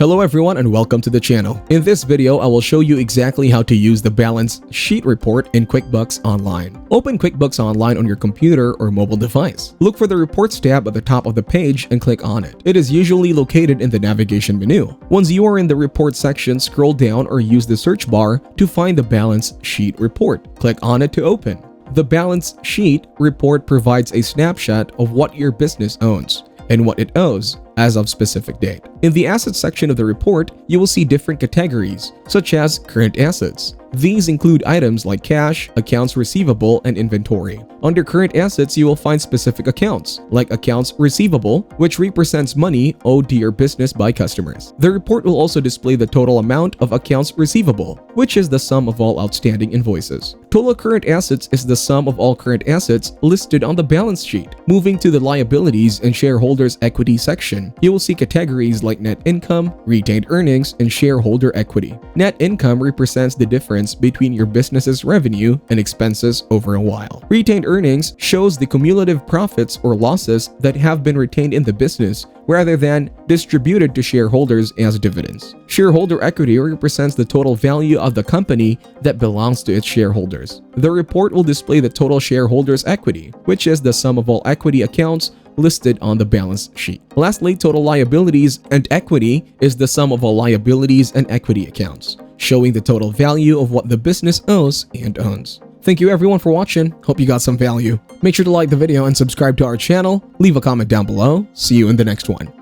Hello everyone and welcome to the channel. In this video, I will show you exactly how to use the balance sheet report in Quickbooks Online. Open Quickbooks Online on your computer or mobile device. Look for the Reports tab at the top of the page and click on it. It is usually located in the navigation menu. Once you are in the Report section, scroll down or use the search bar to find the balance sheet report. Click on it to open. The balance sheet report provides a snapshot of what your business owns and what it owes as of specific date. In the assets section of the report, you will see different categories, such as current assets. These include items like cash, accounts receivable, and inventory. Under current assets, you will find specific accounts, like accounts receivable, which represents money owed to your business by customers. The report will also display the total amount of accounts receivable, which is the sum of all outstanding invoices. Total current assets is the sum of all current assets listed on the balance sheet. Moving to the liabilities and shareholders' equity section, you will see categories like net income, retained earnings, and shareholder equity. Net income represents the difference between your business's revenue and expenses over a while. Retained earnings shows the cumulative profits or losses that have been retained in the business rather than distributed to shareholders as dividends. Shareholder equity represents the total value of the company that belongs to its shareholders. The report will display the total shareholders' equity, which is the sum of all equity accounts listed on the balance sheet. Lastly, total liabilities and equity is the sum of all liabilities and equity accounts, showing the total value of what the business owes and owns. Thank you everyone for watching. Hope you got some value. Make sure to like the video and subscribe to our channel. Leave a comment down below. See you in the next one.